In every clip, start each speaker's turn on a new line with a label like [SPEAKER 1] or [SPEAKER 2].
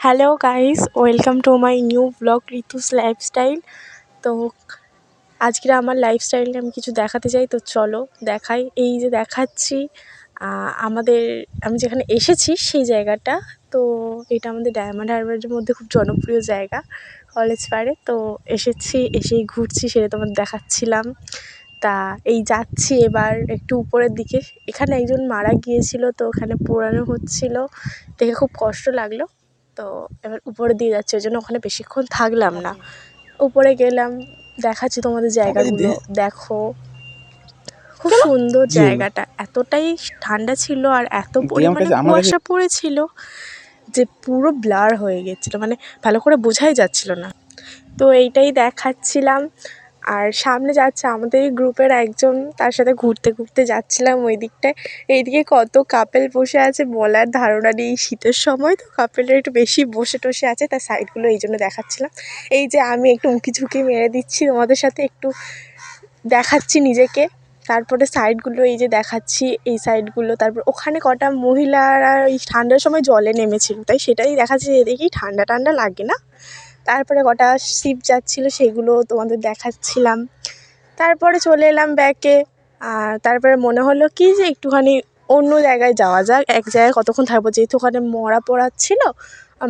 [SPEAKER 1] Hello guys, welcome to my new blog ঋতুস lifestyle. তো আজকের আমার লাইফস্টাইলে আমি কিছু দেখাতে চাই, তো চলো দেখাই। এই যে দেখাচ্ছি আমি যেখানে এসেছি সেই জায়গাটা। তো এটা আমাদের ডায়মন্ড হারবারের মধ্যে খুব জনপ্রিয় জায়গা, কলেজ পাড়ে। তো এসেই ঘুরছি, সেটা তোমাদের দেখাচ্ছিলাম। তা এই যাচ্ছি এবার একটু উপরের দিকে। এখানে একজন মারা গিয়েছিল, তো ওখানে পোড়ানো হচ্ছিল, দেখে খুব কষ্ট লাগলো। তো এবার উপরে দিয়ে যাচ্ছি, ওই জন্য ওখানে বেশিক্ষণ থাকলাম না। উপরে গেলাম, দেখাচ্ছি তোমাদের জায়গাগুলো। দেখো খুব সুন্দর জায়গাটা, এতটাই ঠান্ডা ছিল আর এত পরিমাণে কুয়াশা পড়েছিল যে পুরো ব্লার হয়ে গেছিলো, মানে ভালো করে বোঝাই যাচ্ছিল না। তো এইটাই দেখাচ্ছিলাম। আর সামনে যাচ্ছে আমাদের গ্রুপের একজন, তার সাথে ঘুরতে ঘুরতে যাচ্ছিলাম ওই দিকটায়। এইদিকে কত কাপেল বসে আছে বলার ধারণা নেই, শীতের সময় তো কাপেলরা একটু বেশি বসে টসে আছে, তার সাইডগুলো এই জন্য দেখাচ্ছিলাম। এই যে আমি একটু উঁকি ঝুঁকি মেরে দিচ্ছি তোমাদের সাথে, একটু দেখাচ্ছি নিজেকে। তারপরে সাইডগুলো এই যে দেখাচ্ছি, এই সাইডগুলো। তারপর ওখানে কটা মহিলারা এই ঠান্ডার সময় জলে নেমেছিল, তাই সেটাই দেখাচ্ছি, দেখি ঠান্ডা ঠান্ডা লাগে না। তারপরে কটা শিপ যাচ্ছিলো, সেগুলো তোমাদের দেখাচ্ছিলাম। তারপরে চলে এলাম ব্যাকে। আর তারপরে মনে হলো কি যে একটুখানি অন্য জায়গায় যাওয়া যাক, এক জায়গায় কতক্ষণ থাকবো, যেহেতু ওখানে মরা পড়াচ্ছিল,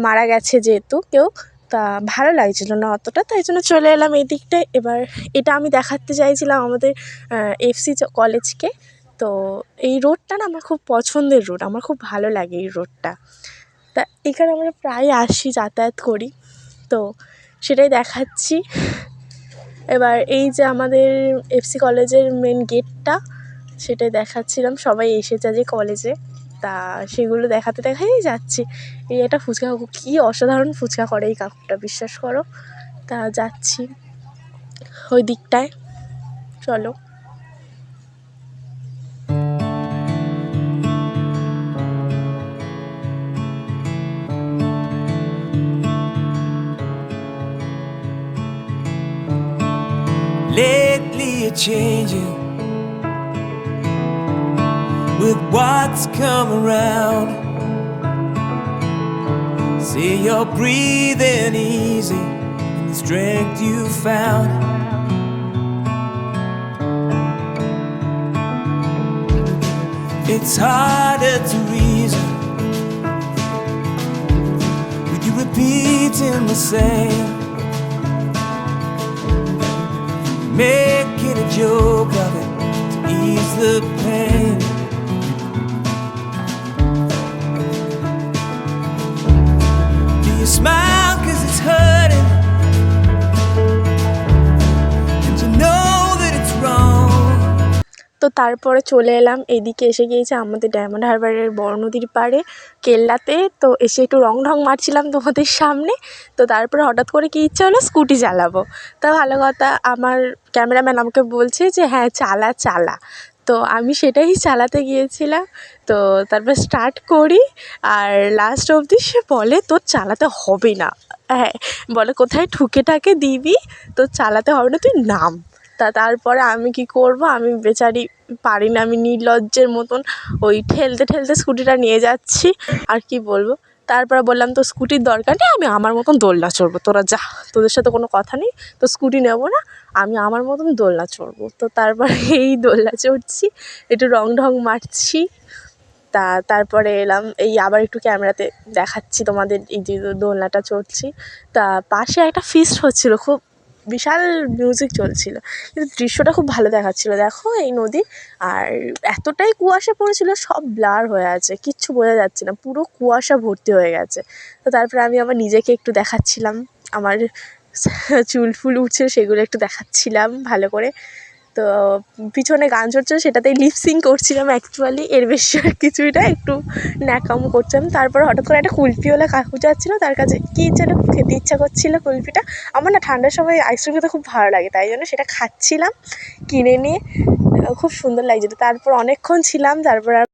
[SPEAKER 1] মারা গেছে যেহেতু কেউ, তা ভালো লাগছিলো না অতটা, তাই জন্য চলে এলাম এই দিকটায়। এবার এটা আমি দেখাতে চাইছিলাম আমাদের এফসি কলেজকে। তো এই রোডটা না আমার খুব পছন্দের রোড, আমার খুব ভালো লাগে এই রোডটা। তা এখানে আমরা প্রায় আসি, যাতায়াত করি, তো সেটাই দেখাচ্ছি। এবার এই যে আমাদের এফসি কলেজের মেন গেটটা, সেটাই দেখাচ্ছিলাম। সবাই এসেছে যে কলেজে, তা সেগুলো দেখাতে দেখাই যাচ্ছি। এই একটা ফুচকা কাকু, কী অসাধারণ ফুচকা করে এই কাকুটা, বিশ্বাস করো। তা যাচ্ছি ওই দিকটায়, চলো।
[SPEAKER 2] Lately you're changing with what's come around. See you're breathing easy in the strength you found. It's harder to reason with you repeating the same, making a joke of it to ease the pain. Do you smile 'cause it's hurting and you know that it's wrong?
[SPEAKER 1] তো তারপরে চলে এলাম এইদিকে, এসে গিয়েছে আমাদের diamond হারবারের বড় নদীর পাড়ে কেল্লাতে। তো এসে একটু রং ঢং মারছিলাম তোমাদের সামনে। তো তারপরে হঠাৎ করে কী ইচ্ছা হলো, স্কুটি চালাবো। তা ভালো কথা, আমার ক্যামেরাম্যান আমাকে বলছে যে হ্যাঁ চালা চালা। তো আমি সেটাই চালাতে গিয়েছিলাম। তো তারপর স্টার্ট করি, আর লাস্ট অবধি সে বলে তোর চালাতে হবে না, হ্যাঁ বলে কোথায় ঠুকে ঠাকে দিবি, তোর চালাতে হবে না, তুই নাম। তারপরে আমি কি করব, আমি বেচারি পারি না, আমি নির্লজ্জের মতন ওই ঠেলতে ঠেলতে স্কুটিটা নিয়ে যাচ্ছি। আর কি বলবো, তারপরে বললাম তো স্কুটির দরকার নেই, আমি আমার মতন দোলনা চড়বো, তোরা যা, তোদের সাথে কোনো কথা নেই, তো স্কুটি নেবো না, আমি আমার মতন দোলনা চড়বো। তো তারপরে এই দোলনা চড়ছি, একটু রং ঢং মারছি। তারপরে এলাম এই আবার একটু ক্যামেরাতে দেখাচ্ছি তোমাদের, এই যে দোলনাটা চড়ছি। তা পাশে একটা ফিস্ট হচ্ছিলো, খুব বিশাল মিউজিক চলছিল, কিন্তু দৃশ্যটা খুব ভালো দেখাচ্ছিলো। দেখো এই নদী, আর এতটাই কুয়াশা পড়েছিল, সব ব্লার হয়ে আছে, কিচ্ছু বোঝা যাচ্ছে না, পুরো কুয়াশা ভর্তি হয়ে গেছে। তো তারপরে আমি আমার নিজেকে একটু দেখাচ্ছিলাম, আমার চুল ফুল উঠছে সেগুলো একটু দেখাচ্ছিলাম ভালো করে। তো পিছনে গান চলছিল, সেটাতেই লিপসিং করছিলাম অ্যাকচুয়ালি, এর বেশি আর কিছুই না, একটু ন্যাকামো করছিলাম। তারপর হঠাৎ করে একটা কুলফিওয়ালা কাকু যাচ্ছিলো, তার কাছে কী যেন খেতে ইচ্ছা করছিলো কুলফিটা। আমার না ঠান্ডার সময় আইসক্রিম খেতে খুব ভালো লাগে, তাই জন্য সেটা খাচ্ছিলাম কিনে নিয়ে, খুব সুন্দর লাগছিলো। তারপর অনেকক্ষণ ছিলাম, তারপর আর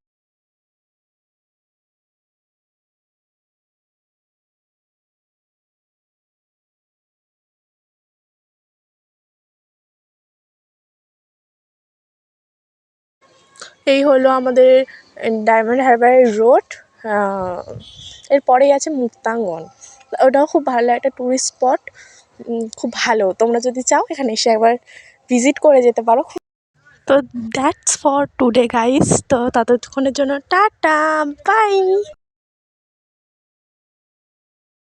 [SPEAKER 1] এই হলো আমাদের ডায়মন্ড হারবারের রোড। এরপরেই আছে মুক্তাঙ্গন। ওটাও খুব ভালো একটা ট্যুরিস্ট স্পট, খুব ভালো। তোমরা যদি চাও এখানে এসে একবার ভিজিট করে যেতে পারো। তো দ্যাটস ফর টুডে গাইস। তো ততক্ষণের জন্য টাটা, বাই।